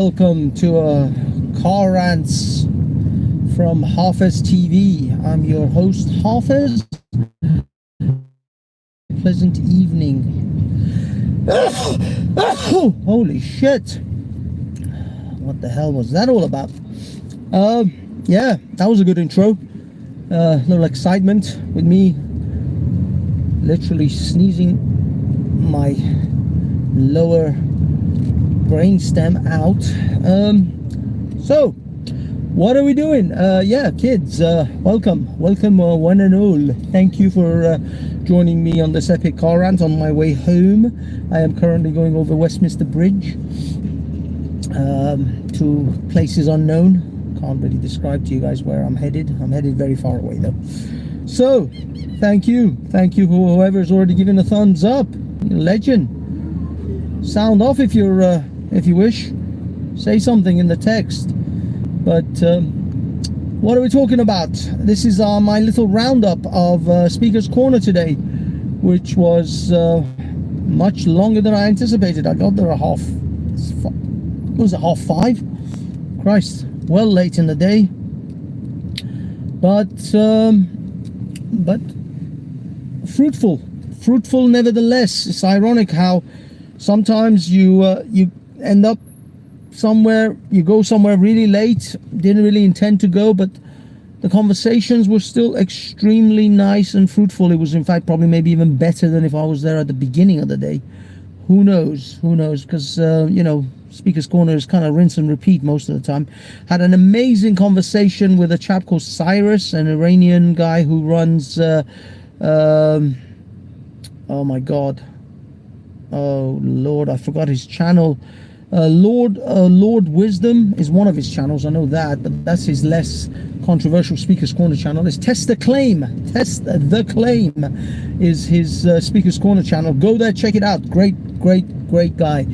Welcome to Car Rants from HAFEZ TV. I'm your host, HAFEZ. Pleasant evening. Holy shit. What the hell was that all about? Yeah, that was a good intro. Little excitement with me literally sneezing my lower brainstem out. So what are we doing? Yeah, kids, welcome one and all. Thank you for joining me on this epic car rant on my way home. I am currently going over Westminster Bridge to places unknown. Can't really describe to you guys where I'm headed. I'm headed very far away though. So thank you for whoever's already given a thumbs up. Legend. Sound off if you're if you wish. Say something in the text. But what are we talking about? This is my little roundup of Speaker's Corner today, which was much longer than I anticipated. I got there at half 5? Christ, well late in the day. But fruitful nevertheless. It's ironic how sometimes you end up somewhere, you go somewhere really late, didn't really intend to go, but the conversations were still extremely nice and fruitful. It was in fact probably maybe even better than if I was there at the beginning of the day. Who knows, because you know, Speaker's Corner is kind of rinse and repeat most of the time. Had an amazing conversation with a chap called Cyrus, an Iranian guy who runs oh my god, oh lord, I forgot his channel. Lord Wisdom is one of his channels, I know that, but that's his less controversial Speaker's Corner channel. It's Test the Claim is his Speaker's Corner channel. Go there, check it out. Great guy.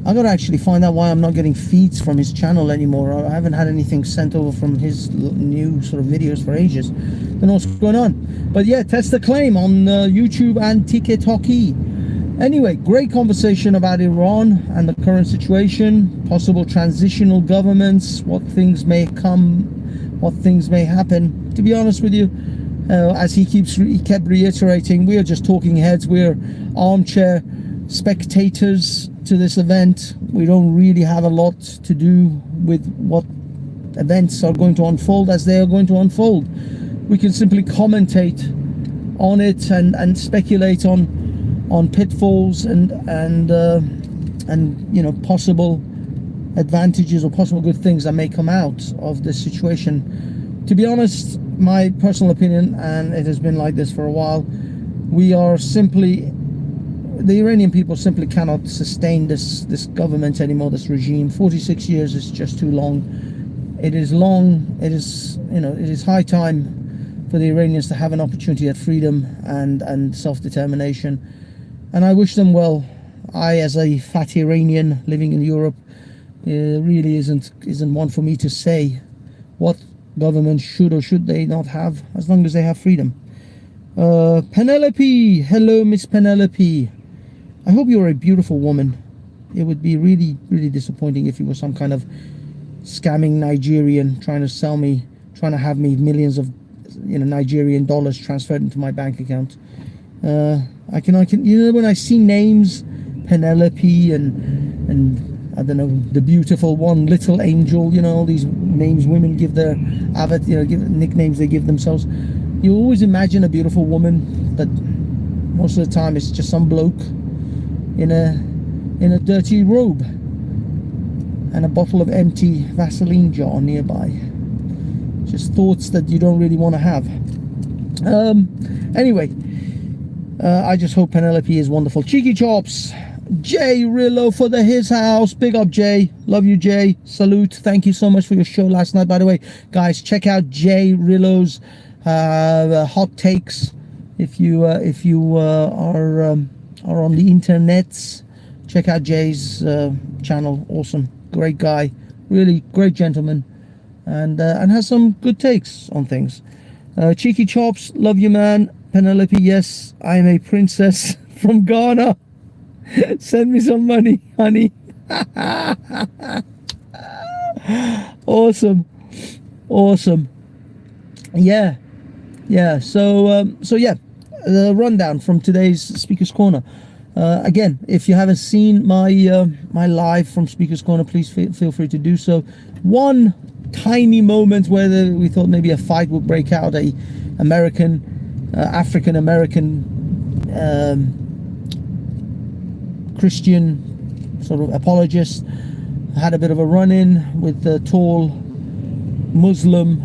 I gotta actually find out why I'm not getting feeds from his channel anymore. I haven't had anything sent over from his new sort of videos for ages. Don't know what's going on, but yeah, Test the Claim on YouTube and TikTok. Anyway, great conversation about Iran and the current situation, possible transitional governments, what things may come, what things may happen. To be honest with you, as he kept reiterating, we are just talking heads. We're armchair spectators to this event. We don't really have a lot to do with what events are going to unfold as they are going to unfold. We can simply commentate on it and speculate on pitfalls and you know, possible advantages or possible good things that may come out of this situation. To be honest, my personal opinion, and it has been like this for a while, the Iranian people simply cannot sustain this government anymore, this regime. 46 years is just too long. It is long. It is, you know, it is high time for the Iranians to have an opportunity at freedom and self-determination. And I wish them well. I, as a fat Iranian living in Europe, really isn't one for me to say what government should or should they not have, as long as they have freedom. Penelope, hello Miss Penelope. I hope you're a beautiful woman. It would be really, really disappointing if you were some kind of scamming Nigerian trying to have me millions of, you know, Nigerian dollars transferred into my bank account. I can, you know, when I see names, Penelope and I don't know, the beautiful one, Little Angel, you know, all these names women give their nicknames they give themselves. You always imagine a beautiful woman, but most of the time it's just some bloke in a dirty robe and a bottle of empty Vaseline jar nearby. Just thoughts that you don't really want to have. Anyway, I just hope Penelope is wonderful. Cheeky Chops, Jay Rillo for the His House. Big up, Jay. Love you, Jay. Salute. Thank you so much for your show last night. By the way, guys, check out Jay Rillo's hot takes. If you are on the internets, check out Jay's channel. Awesome, great guy, really great gentleman, and has some good takes on things. Cheeky Chops, love you, man. Penelope, yes, I am a princess from Ghana. Send me some money, honey. Awesome, awesome. Yeah, yeah. So yeah, the rundown from today's Speaker's Corner. Again, if you haven't seen my live from Speaker's Corner, please feel free to do so. One tiny moment where we thought maybe a fight would break out. A African American Christian sort of apologist had a bit of a run-in with the tall Muslim,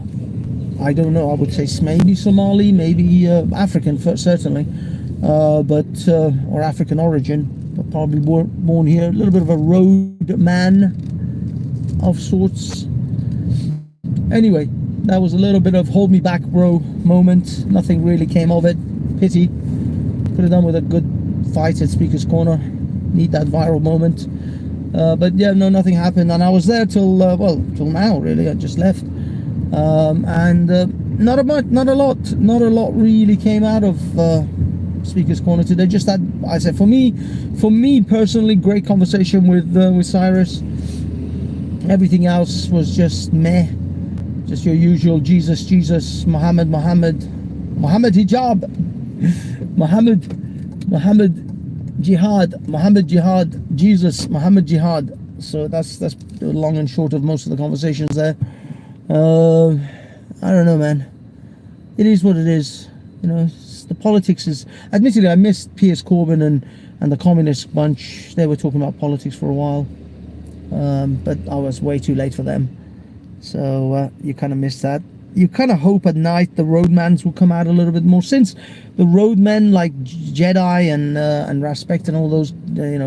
I don't know, I would say maybe Somali, maybe African certainly, but or African origin, but probably born here. A little bit of a road man of sorts. Anyway, that was a little bit of hold me back bro moment. Nothing really came of it. Pity. Could have done with a good fight at Speaker's Corner. Need that viral moment. But yeah, no, nothing happened, and I was there till now really. I just left, and not a lot really came out of Speaker's Corner today. Just that, I said, for me personally, great conversation with Cyrus. Everything else was just meh, just your usual Jesus, Muhammad hijab, Muhammad jihad, Jesus, Muhammad jihad. So that's the long and short of most of the conversations there. I don't know, man. It is what it is. You know, the politics is. Admittedly, I missed Piers Corbyn and the communist bunch. They were talking about politics for a while, but I was way too late for them. So you kind of missed that. You kind of hope at night the roadmans will come out a little bit more, since the roadmen like Jedi and Respect and all those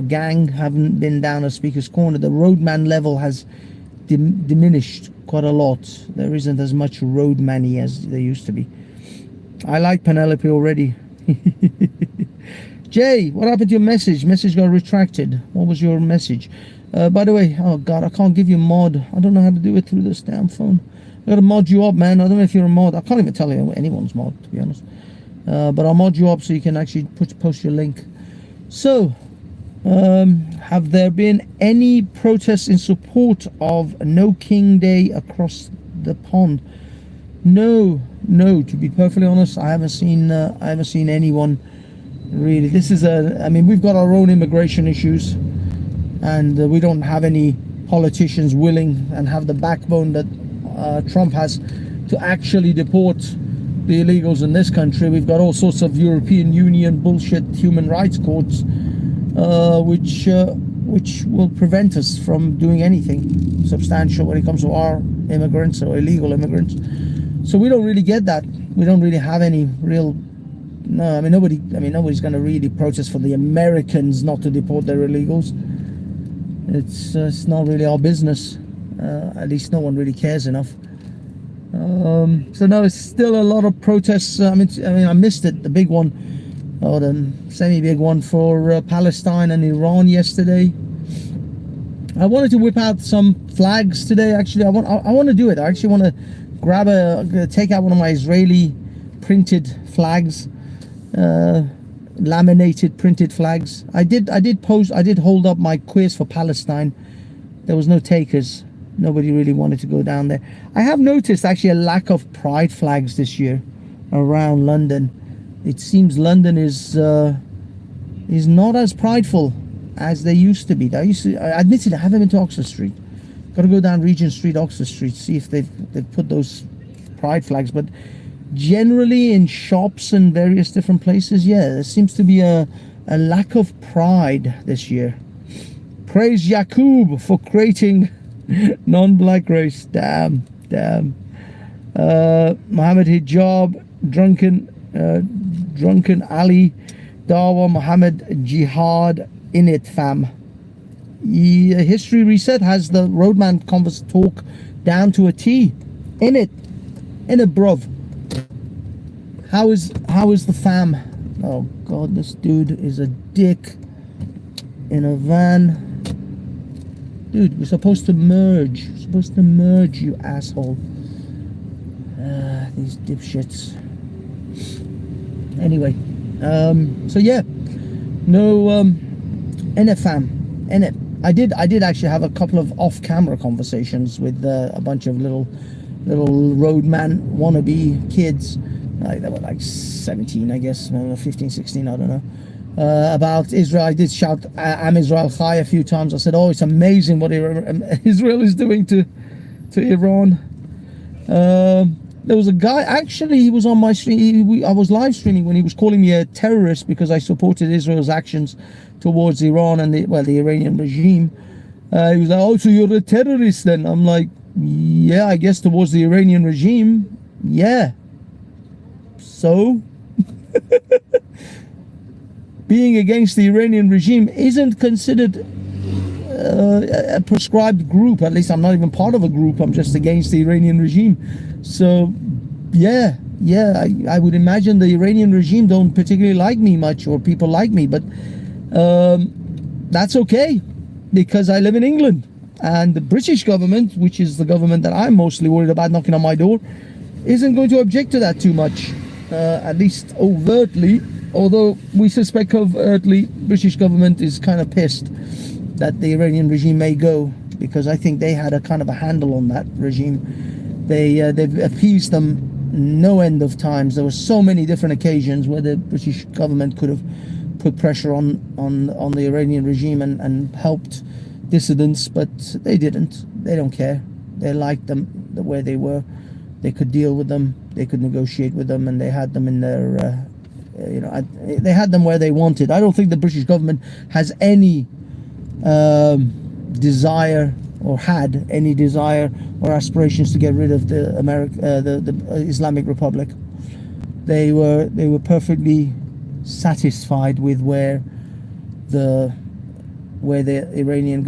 gang haven't been down at Speaker's Corner. The roadman level has diminished quite a lot. There isn't as much roadman-y as there used to be. I like Penelope already. Jay, what happened to your message? Message got retracted. What was your message? By the way, oh god, I can't give you mod. I don't know how to do it through this damn phone. I gotta mod you up, man. I don't know if you're a mod. I can't even tell you anyone's mod, to be honest. But I'll mod you up so you can actually post your link. So, have there been any protests in support of No King Day across the pond? No. To be perfectly honest, I haven't seen anyone really. This is I mean, we've got our own immigration issues, and we don't have any politicians willing and have the backbone that Trump has to actually deport the illegals in this country. We've got all sorts of European Union bullshit human rights courts, which will prevent us from doing anything substantial when it comes to our immigrants or illegal immigrants. So we don't really get that. We don't really have any real. No, I mean nobody's going to really protest for the Americans not to deport their illegals. It's not really our business. At least no one really cares enough. So no, it's still a lot of protests. I mean, I missed it, the big one, or the semi-big one for Palestine and Iran yesterday. I wanted to whip out some flags today. Actually, I want to do it. I actually want to take out one of my Israeli printed flags, laminated printed flags. I did hold up my quiz for Palestine. There was no takers. Nobody really wanted to go down there. I have noticed actually a lack of pride flags this year around London. It seems London is not as prideful as they used to be. Admittedly, I haven't been to Oxford Street. Got to go down Regent Street, Oxford Street, see if they've put those pride flags. But generally in shops and various different places, yeah, there seems to be a lack of pride this year. Praise Yaqub for creating non-black race. Damn. Muhammad hijab, drunken Ali, Dawa Muhammad jihad in it, fam. History Reset has the roadman converse talk down to a T. In it, bruv. How is the fam? Oh god, this dude is a dick in a van. Dude, we're supposed to merge. We're supposed to merge, you asshole. These dipshits. Anyway, so yeah, no, in it, fam, in it. I did actually have a couple of off-camera conversations with a bunch of little roadman wannabe kids. They were like 17, I guess, 15, 16, I don't know. About Israel. I did shout "Am Israel Chai" a few times. I said, oh, it's amazing what Israel is doing to Iran. There was a guy, actually, he was on my stream. I was live streaming when he was calling me a terrorist because I supported Israel's actions towards Iran and the Iranian regime. He was like, oh, so you're a terrorist then? I'm like, yeah, I guess towards the Iranian regime, yeah. So being against the Iranian regime isn't considered a prescribed group. At least I'm not even part of a group. I'm just against the Iranian regime. So yeah, I would imagine the Iranian regime don't particularly like me much, or people like me, but that's okay, because I live in England, and the British government, which is the government that I'm mostly worried about knocking on my door, isn't going to object to that too much, at least overtly. Although we suspect covertly, British government is kind of pissed that the Iranian regime may go, because I think they had a kind of a handle on that regime. They've appeased them no end of times. There were so many different occasions where the British government could have put pressure on the Iranian regime and helped dissidents, but they didn't. They don't care. They liked them the way they were. They could deal with them. They could negotiate with them, and they had them in their, they had them where they wanted. I don't think the British government has any desire, or had any desire or aspirations to get rid of the Islamic Republic. They were perfectly satisfied with where the Iranian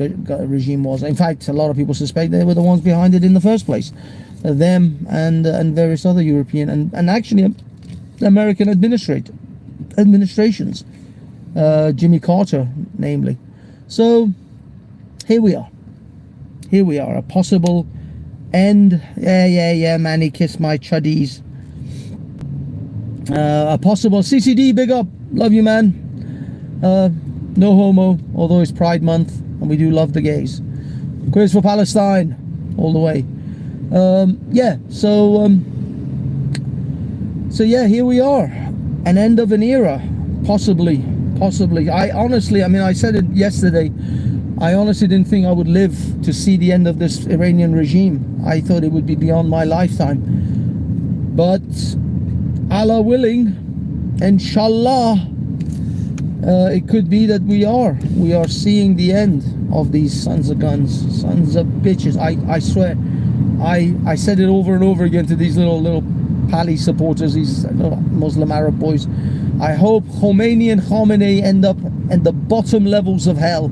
regime was. In fact, a lot of people suspect they were the ones behind it in the first place. Them and various other European and actually American administrations, Jimmy Carter, namely. So here we are. A possible end. Yeah, Manny, kiss my chuddies. A possible CCD, big up, love you, man. No homo, although it's Pride Month, and we do love the gays. Quiz for Palestine, all the way. So yeah, here we are, an end of an era, possibly. I honestly, I said it yesterday, I honestly didn't think I would live to see the end of this Iranian regime. I thought it would be beyond my lifetime, but Allah willing, inshallah, it could be that we are seeing the end of these sons of guns, sons of bitches. I swear, I said it over and over again to these little Pali supporters, these Muslim Arab boys. I hope Khomeini and Khamenei end up in the bottom levels of hell,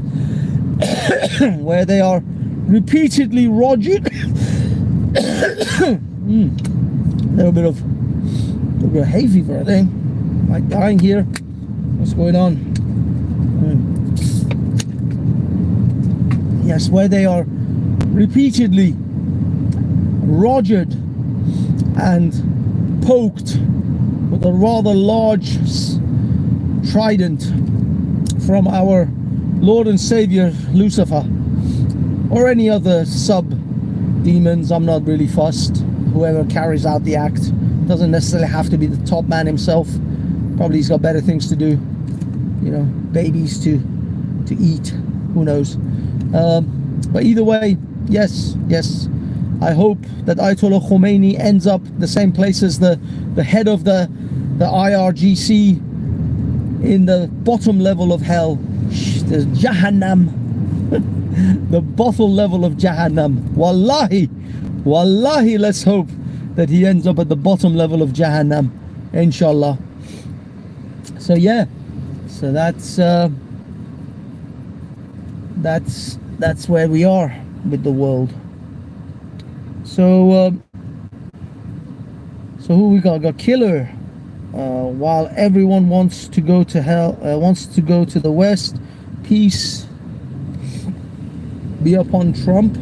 where they are repeatedly rogered. Little bit of hay fever, I think. Am I dying here? What's going on? Yes, where they are repeatedly rogered and poked with a rather large trident from our Lord and Savior Lucifer, or any other sub-demons. I'm not really fussed. Whoever carries out the act doesn't necessarily have to be the top man himself. Probably he's got better things to do, babies to eat, who knows. But either way, yes, I hope that Ayatollah Khomeini ends up the same place as the head of the IRGC, in the bottom level of hell, the Jahannam, the bottle level of Jahannam. Wallahi, let's hope that he ends up at the bottom level of Jahannam, inshallah. So yeah, so that's where we are with the world. So who we got? Got Killer. While everyone wants to go to hell, wants to go to the West, peace be upon Trump.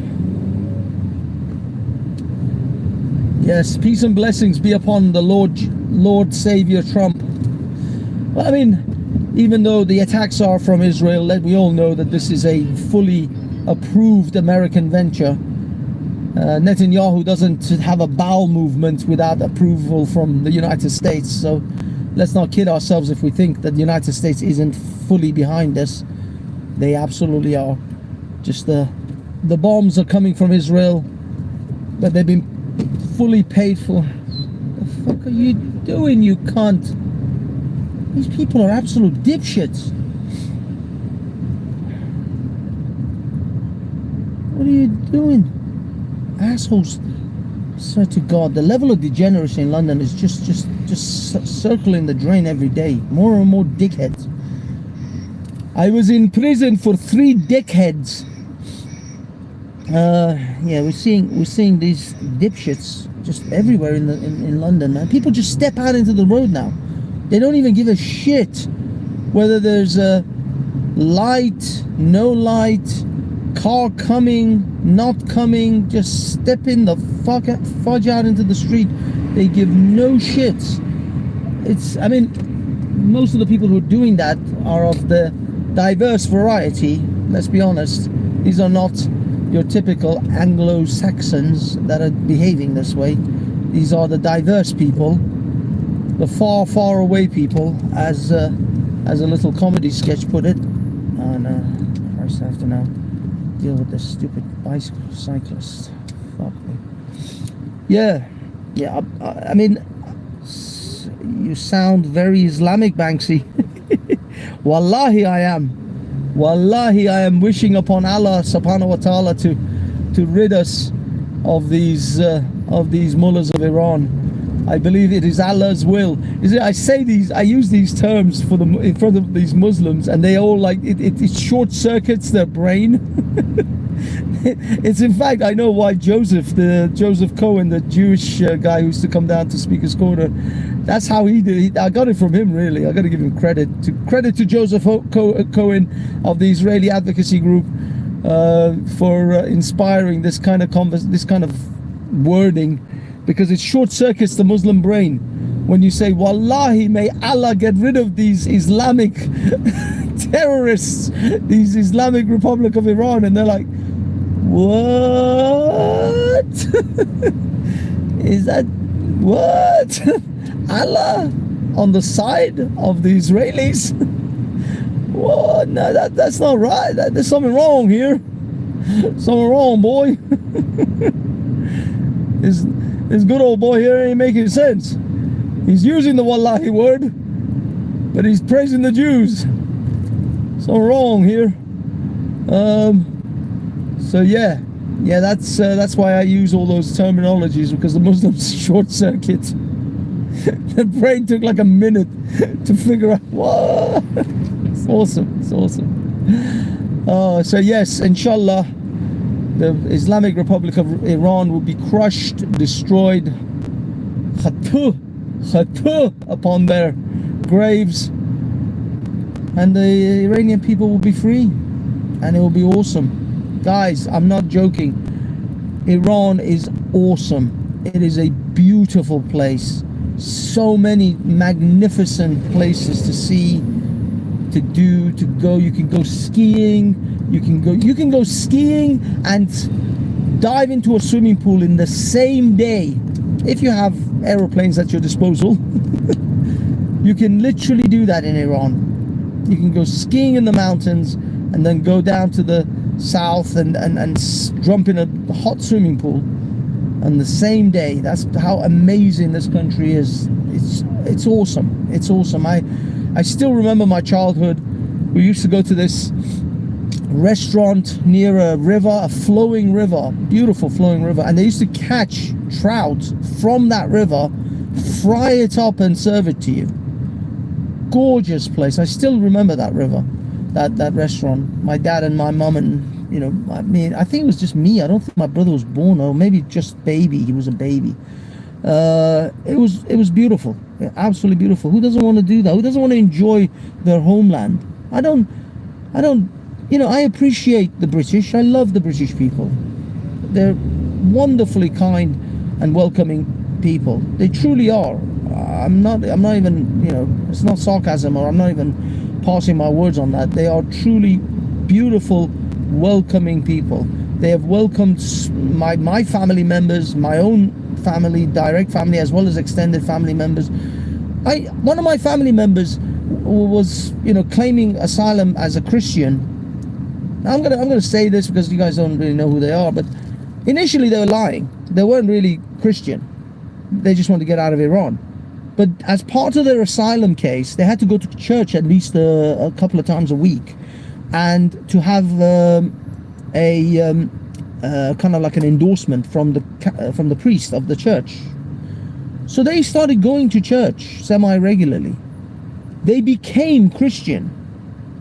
Yes, peace and blessings be upon the Lord Savior Trump. Well, even though the attacks are from Israel, we all know that this is a fully approved American venture. Netanyahu doesn't have a bowel movement without approval from the United States. So let's not kid ourselves if we think that the United States isn't fully behind this. They absolutely are. Just the bombs are coming from Israel, but they've been fully paid for. What the fuck are you doing, you cunt? These people are absolute dipshits. What are you doing? Assholes. Swear to God, the level of degeneracy in London is just circling the drain every day. More and more dickheads. I was in prison for 3 dickheads. Yeah, we're seeing these dipshits just everywhere in London, man. People just step out into the road now. They don't even give a shit whether there's a light, no light, car coming, not coming. Just stepping the fudge out into the street. They give no shits. I mean, most of the people who are doing that are of the diverse variety. Let's be honest. These are not your typical Anglo-Saxons that are behaving this way. These are the diverse people, the far, far away people, as a little comedy sketch put it. Oh no, first I have to now deal with this stupid bicycle cyclist. Fuck me. Yeah, I mean, you sound very Islamic, Banksy. Wallahi I am. Wallahi I am wishing upon Allah subhanahu wa ta'ala to rid us of these mullahs of Iran. I believe it is Allah's will. I use these terms in front of these Muslims, and they all like it short circuits their brain. It's, in fact, I know why Joseph Cohen, the Jewish guy who used to come down to Speaker's Corner, that's how he did it. I got it from him, really. I got to give him credit to Joseph Cohen of the Israeli Advocacy Group for inspiring this kind of wording, because it short circuits the Muslim brain when you say, Wallahi, may Allah get rid of these Islamic terrorists, these Islamic Republic of Iran, and they're like, what? Is that what? Allah on the side of the Israelis? What? No, that's not right. There's something wrong here. Something wrong, boy. This good old boy here ain't making sense. He's using the Wallahi word, but he's praising the Jews. Something wrong here. So yeah, that's why I use all those terminologies, because the Muslims short circuit. The brain took like a minute to figure out what. It's awesome. So yes, inshallah, the Islamic Republic of Iran will be crushed, destroyed, khatu upon their graves, and the Iranian people will be free, and it will be awesome. Guys, I'm not joking. Iran is awesome. It is a beautiful place. So many magnificent places to see, to do, to go. You can go skiing. You can go skiing and dive into a swimming pool in the same day if you have aeroplanes at your disposal. You can literally do that in Iran. You can go skiing in the mountains and then go down to the south and jump in a hot swimming pool on the same day. That's how amazing this country is. It's awesome. It's awesome. I still remember my childhood. We used to go to this restaurant near a river, a flowing river, beautiful flowing river, and they used to catch trout from that river, fry it up and serve it to you. Gorgeous place. I still remember that river, that restaurant. My dad and my mum, and I think it was just me. I don't think my brother was born, or maybe just baby. He was a baby. It was beautiful, absolutely beautiful. Who doesn't want to do that? Who doesn't want to enjoy their homeland? I appreciate the British. I love the British people. They're wonderfully kind and welcoming people. They truly are. I'm not even, it's not sarcasm, or I'm not even passing my words on that. They are truly beautiful, welcoming people. They have welcomed my family members, my own family, direct family, as well as extended family members. One of my family members was, you know, claiming asylum as a Christian. Now I'm gonna say this because you guys don't really know who they are, but initially they were lying. They weren't really Christian. They just wanted to get out of Iran. But as part of their asylum case, they had to go to church at least a couple of times a week, and to have kind of like an endorsement from the priest of the church. So they started going to church semi-regularly. They became Christian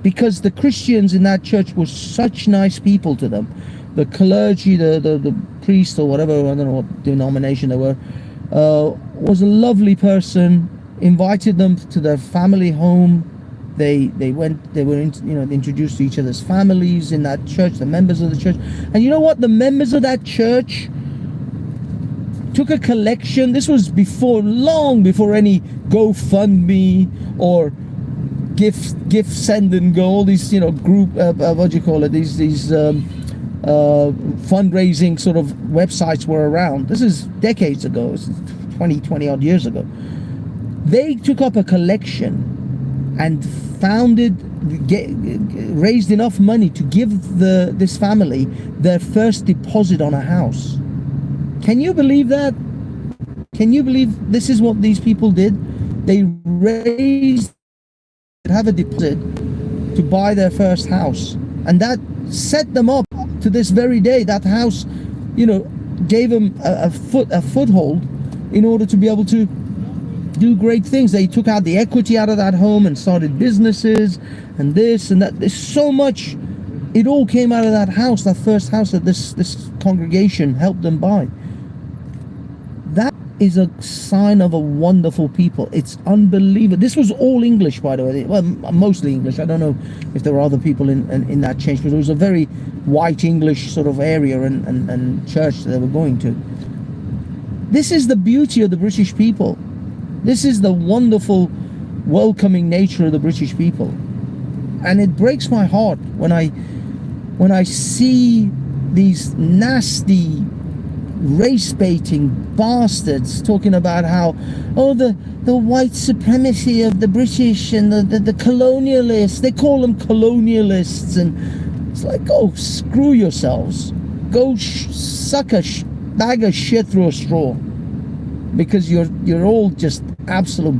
because the Christians in that church were such nice people to them. The clergy, the priest or whatever, I don't know what denomination they were, was a lovely person, invited them to their family home. They were introduced to each other's families in that church, the members of the church. And you know what? The members of that church took a collection. This was long before any GoFundMe or gift send and go, all these, you know, group what do you call it, these fundraising sort of websites were around. This is decades ago. It's 20 odd years ago. They took up a collection and raised enough money to give this family their first deposit on a house. Can you believe that? Can you believe this is what these people did? They have a deposit to buy their first house, and that set them up to this very day. That house, you know, gave them a foothold in order to be able to do great things. They took out the equity out of that home and started businesses and this and that. There's so much. It all came out of that house, that first house that this congregation helped them buy. That is a sign of a wonderful people. It's unbelievable. This was all English, by the way. Well, mostly English. I don't know if there were other people in that church, but it was a very white English sort of area and church that they were going to. This is the beauty of the British people. This is the wonderful, welcoming nature of the British people. And it breaks my heart when I see these nasty, race-baiting bastards talking about how, oh, the white supremacy of the British and the colonialists. They call them colonialists, and it's like, oh, screw yourselves. Go suck a bag of shit through a straw, because you're all just absolute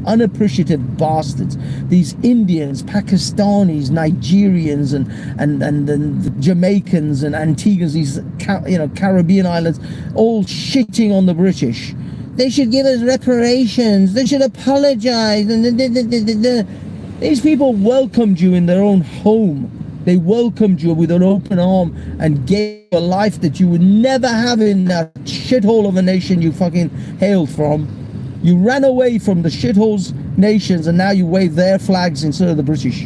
unappreciative bastards. These Indians, Pakistanis, Nigerians, and Jamaicans and Antiguans, these Caribbean islands, all shitting on the British. They should give us reparations. They should apologize. These people welcomed you in their own home. They welcomed you with an open arm and gave you a life that you would never have in that shithole of a nation you fucking hailed from. You ran away from the shitholes nations, and now you wave their flags instead of the British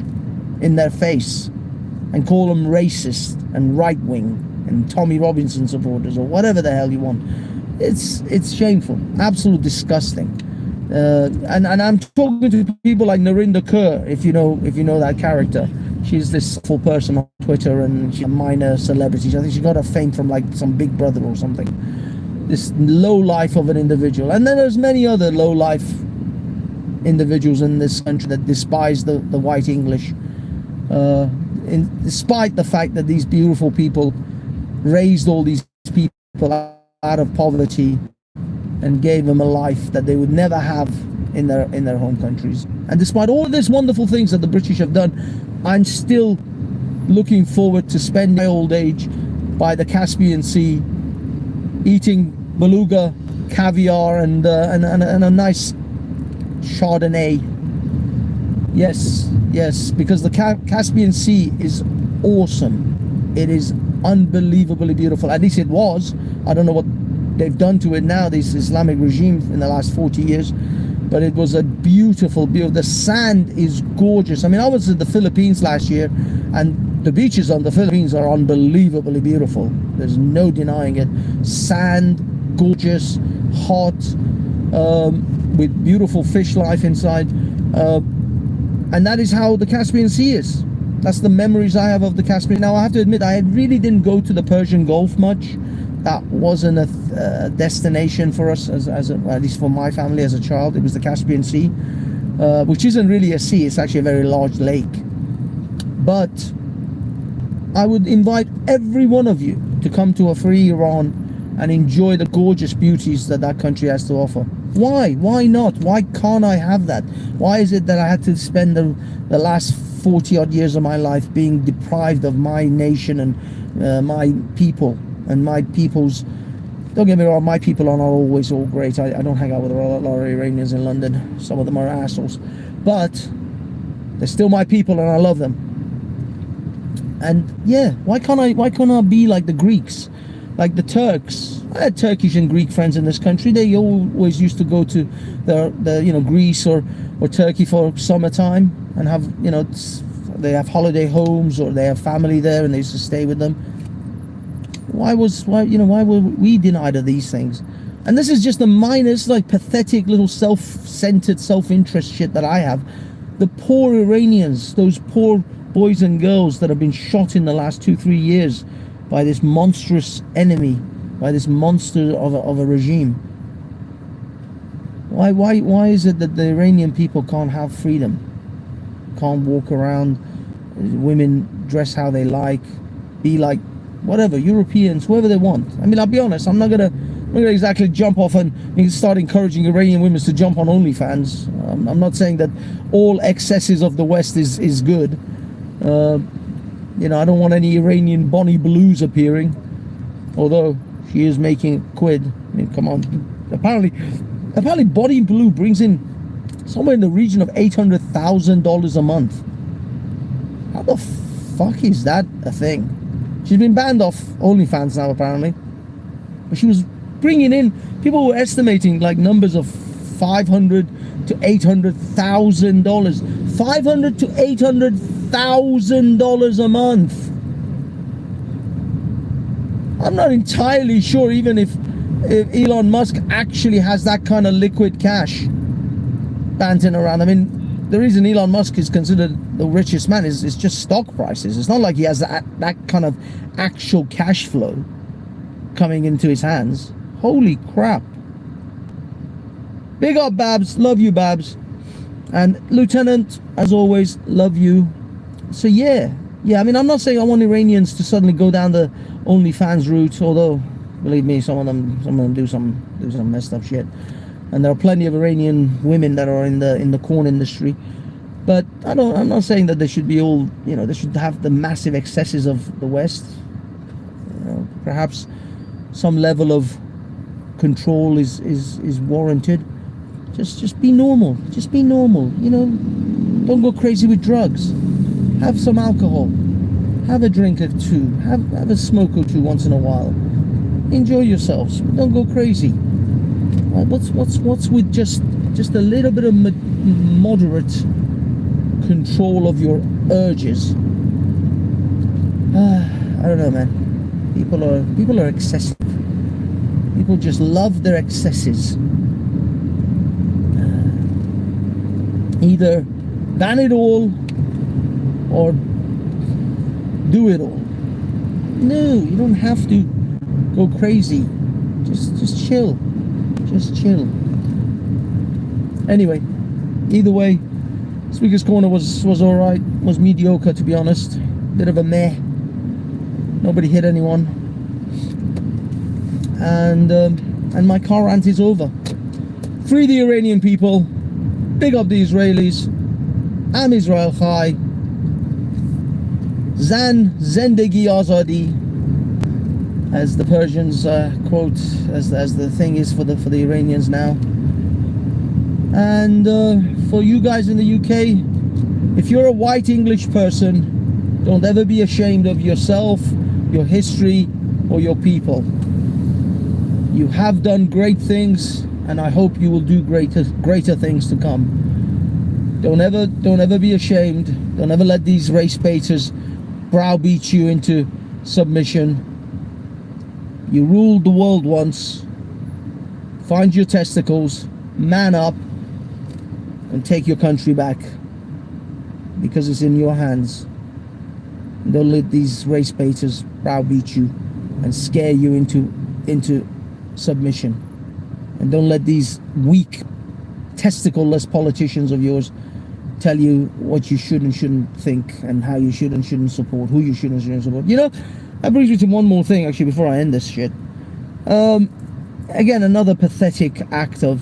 in their face and call them racist and right-wing and Tommy Robinson supporters or whatever the hell you want. It's shameful, absolute disgusting. And I'm talking to people like Narinder Kaur, if you know that character. She's this full person on Twitter, and she's a minor celebrity. I think she got her fame from like some Big Brother or something. This low life of an individual. And then there's many other low life individuals in this country that despise the white English, despite the fact that these beautiful people raised all these people out of poverty and gave them a life that they would never have in their home countries. And despite all of these wonderful things that the British have done, I'm still looking forward to spending my old age by the Caspian Sea, eating beluga, caviar, and a nice Chardonnay. Yes, because the Caspian Sea is awesome. It is unbelievably beautiful. At least it was. I don't know what they've done to it now, this Islamic regime, in the last 40 years. But it was a beautiful. The sand is gorgeous. I mean, I was in the Philippines last year, and the beaches on the Philippines are unbelievably beautiful. There's no denying it. Sand, gorgeous, hot, with beautiful fish life inside. And that is how the Caspian Sea is. That's the memories I have of the Caspian. Now I have to admit, I really didn't go to the Persian Gulf much. That wasn't a destination for us, at least for my family as a child. It was the Caspian Sea, which isn't really a sea, it's actually a very large lake. But I would invite every one of you to come to a free Iran and enjoy the gorgeous beauties that that country has to offer. Why? Why not? Why can't I have that? Why is it that I had to spend the last 40 odd years of my life being deprived of my nation and my people and my people's? Don't get me wrong, my people are not always all great. I don't hang out with a lot of Iranians in London. Some of them are assholes, but they're still my people and I love them. And yeah, why can't I be like the Greeks, like the Turks? I had Turkish and Greek friends in this country. They always used to go to the Greece or Turkey for summertime and have, they have holiday homes or they have family there and they used to stay with them. Why were we denied of these things? And this is just the minus, like, pathetic little self-centered, self-interest shit that I have. The poor Iranians, those poor boys and girls that have been shot in the last 2-3 years by this monstrous enemy, by this monster of a regime. Why is it that the Iranian people can't have freedom? Can't walk around, women dress how they like, be like whatever, Europeans, whoever they want. I mean, I'll be honest, I'm not gonna exactly jump off and start encouraging Iranian women to jump on OnlyFans. I'm not saying that all excesses of the West is good. I don't want any Iranian Bonnie Blues appearing, although she is making a quid. I mean, come on. Apparently Bonnie Blue brings in somewhere in the region of $800,000 a month. How the fuck is that a thing? She's been banned off OnlyFans now, apparently. But she was bringing in, people were estimating like numbers of $500,000 to $800,000. $500,000 to $800,000 a month. I'm not entirely sure even if Elon Musk actually has that kind of liquid cash banting around. I mean, the reason Elon Musk is considered the richest man is just stock prices. It's not like he has that kind of actual cash flow coming into his hands. Holy crap. Big up, Babs. Love you, Babs. And Lieutenant, as always, love you. So yeah, I mean, I'm not saying I want Iranians to suddenly go down the OnlyFans route, although believe me, some of them do some messed up shit. And there are plenty of Iranian women that are in the corn industry. But I'm not saying that they should be all, they should have the massive excesses of the West. Perhaps some level of control is warranted. Just be normal. Just be normal. Don't go crazy with drugs. Have some alcohol. Have a drink or two. Have a smoke or two once in a while. Enjoy yourselves. Don't go crazy. What's with just a little bit of moderate control of your urges? I don't know, man. People are excessive. People just love their excesses. Either ban it all or do it all. No, you don't have to go crazy. Just chill. Just chill. Anyway, either way, Speaker's Corner was alright. Was mediocre, to be honest. Bit of a meh. Nobody hit anyone. And my car rant is over. Free the Iranian people. Big up the Israelis. Am Israel Chai. Zan Zendegi Azadi, as the Persians quote, as the thing is for the Iranians now. And for you guys in the UK, if you're a white English person, don't ever be ashamed of yourself, your history, or your people. You have done great things, and I hope you will do greater things to come. Don't ever be ashamed. Don't ever let these race baiters browbeat you into submission. You ruled the world once. Find your testicles, man up, and take your country back. because it's in your hands. Don't let these race baiters browbeat you and scare you into submission. And don't let these weak, testicleless politicians of yours tell you what you should and shouldn't think, and how you should and shouldn't support, who you should and shouldn't support. You know, that brings me to one more thing, actually, before I end this shit. Again, another pathetic act of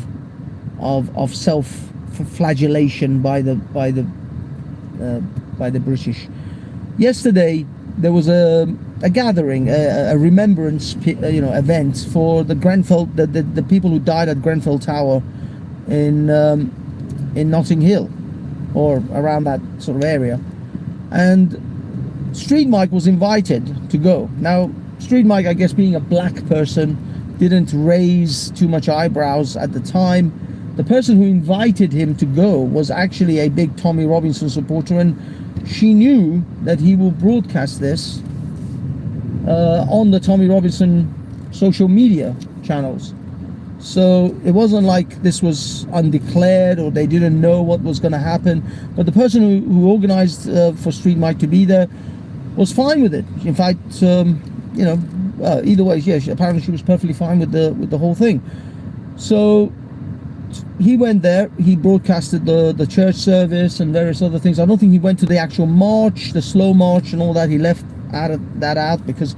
self-flagellation by the British. Yesterday there was a gathering, a remembrance, event for the Grenfell, the people who died at Grenfell Tower in Notting Hill, or around that sort of area, and Street Mike was invited to go. Now, Street Mike, I guess, being a black person, didn't raise too much eyebrows at the time. The person who invited him to go was actually a big Tommy Robinson supporter, and she knew that he will broadcast this on the Tommy Robinson social media channels. So it wasn't like this was undeclared or they didn't know what was going to happen. But the person who organized for Street Mike to be there was fine with it. In fact, either way, yeah, apparently she was perfectly fine with the whole thing. So he went there, he broadcasted the church service and various other things. I don't think he went to the actual march, the slow march and all that. He left that out because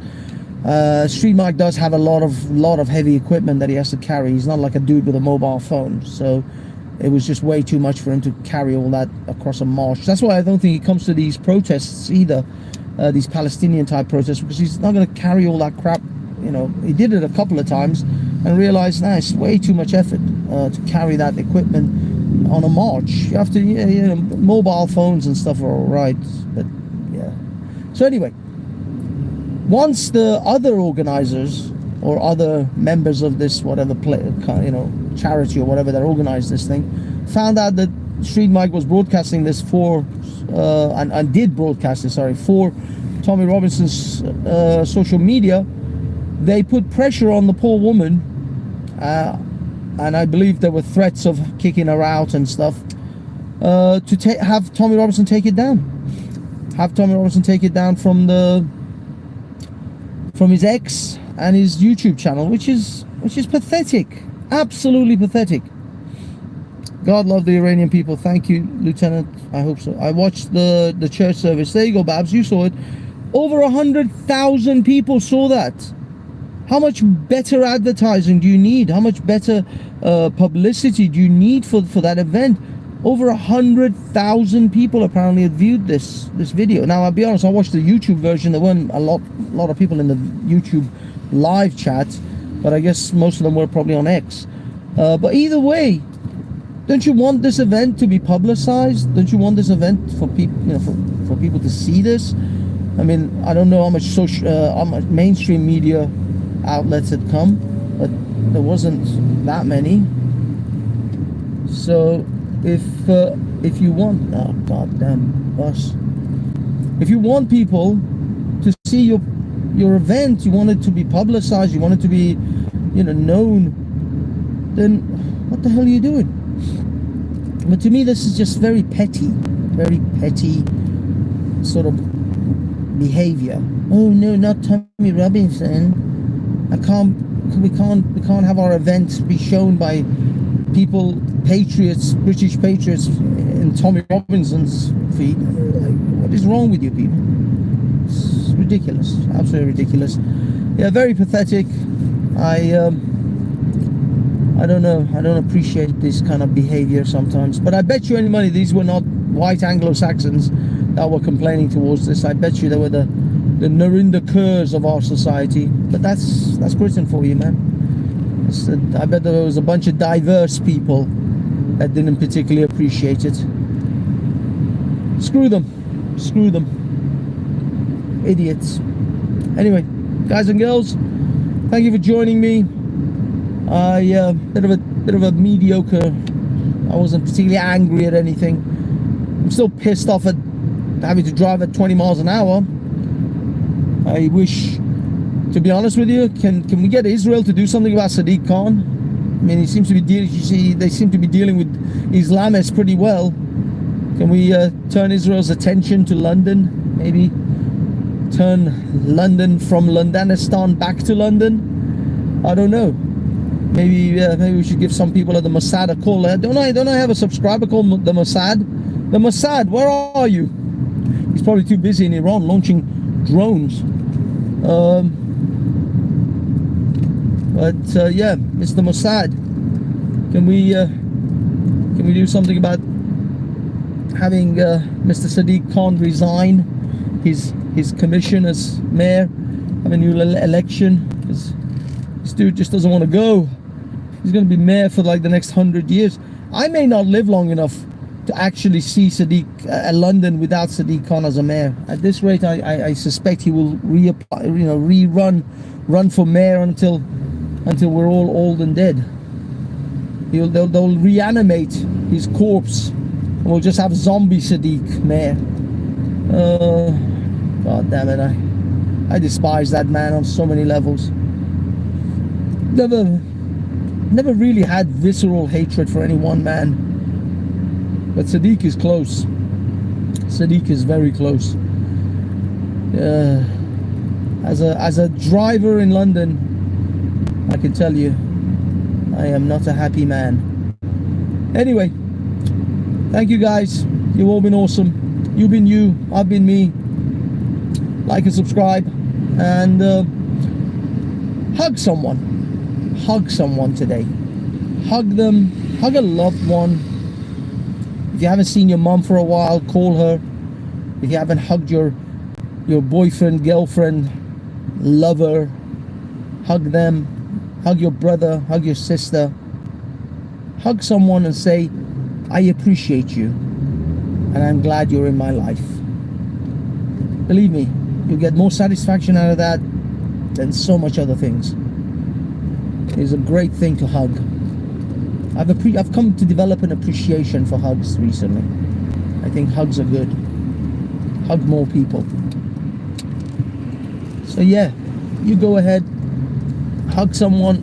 Street Mike does have a lot of heavy equipment that he has to carry. He's not like a dude with a mobile phone, so it was just way too much for him to carry all that across a march. That's why I don't think he comes to these protests either, these Palestinian type protests, because he's not going to carry all that crap. You know, he did it a couple of times and realized, it's way too much effort to carry that equipment on a march. You have to, mobile phones and stuff are all right, but yeah. So anyway, once the other organizers or other members of this whatever charity or whatever that organized this thing found out that Street Mike was broadcasting this for and did broadcast this, for Tommy Robinson's social media, they put pressure on the poor woman, and I believe there were threats of kicking her out and stuff, to have Tommy Robinson take it down. Have Tommy Robinson take it down from his X and his YouTube channel, which is pathetic, absolutely pathetic. God love the Iranian people. Thank you, Lieutenant. I hope so. I watched the church service. There you go, Babs. You saw it. Over 100,000 people saw that. How much better advertising do you need? How much better publicity do you need for that event? Over 100,000 people apparently had viewed this video. Now, I'll be honest, I watched the YouTube version. There weren't a lot of people in the YouTube live chat, but I guess most of them were probably on X. But either way, don't you want this event to be publicized? Don't you want this event for people, for people to see this? I mean, I don't know how much mainstream media outlets had come, but there wasn't that many. So if you want, oh goddamn bus, if you want people to see your event, you want it to be publicized, you want it to be known, then what the hell are you doing? But to me, this is just very petty sort of behavior. Oh no, not Tommy Robinson. We can't have our events be shown by people, British patriots in Tommy Robinson's feed. What is wrong with you people? It's ridiculous, absolutely ridiculous. Yeah, very pathetic. I don't know. I don't appreciate this kind of behavior sometimes. But I bet you any money these were not white Anglo-Saxons that were complaining towards this. I bet you they were the Narinder Kurs of our society. But that's Britain for you, man. I bet there was a bunch of diverse people that didn't particularly appreciate it. Screw them. Idiots. Anyway, guys and girls, thank you for joining me. Bit of a mediocre. I wasn't particularly angry at anything. I'm still pissed off at having to drive at 20 miles an hour. I wish, to be honest with you, can we get Israel to do something about Sadiq Khan? I mean, they seem to be dealing with Islamists pretty well. Can Can we turn Israel's attention to London? Maybe turn London from Londonistan back to London? I don't know. Maybe we should give some people at the Mossad a call. Don't I have a subscriber called the Mossad? The Mossad, where are you? He's probably too busy in Iran launching drones. Yeah, Mr. Mossad, can we do something about having Mr. Sadiq Khan resign his commission as mayor, have a new election? Because this dude just doesn't want to go. He's going to be mayor for like the next 100 years. I may not live long enough to actually see London without Sadiq Khan as a mayor. At this rate, I suspect he will run for mayor until we're all old and dead. They'll reanimate his corpse, and we'll just have zombie Sadiq mayor. God damn it! I despise that man on so many levels. Never really had visceral hatred for any one man. But Sadiq is close. Sadiq is very close. As a driver in London, I can tell you, I am not a happy man. Anyway, thank you guys. You've all been awesome. You've been you. I've been me. Like and subscribe, and hug someone. Hug someone today. Hug them. Hug a loved one. If you haven't seen your mom for a while, call her. If you haven't hugged your boyfriend, girlfriend, lover, hug them. Hug your brother, hug your sister. Hug someone and say, I appreciate you, and I'm glad you're in my life. Believe me, you'll get more satisfaction out of that than so much other things. It's a great thing to hug. I've come to develop an appreciation for hugs recently. I think hugs are good. Hug more people. So yeah, you go ahead, hug someone,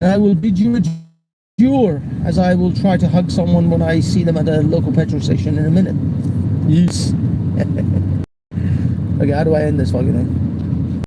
and I will bid you adieu, as I will try to hug someone when I see them at a local petrol station in a minute. Yes. Okay, how do I end this fucking thing?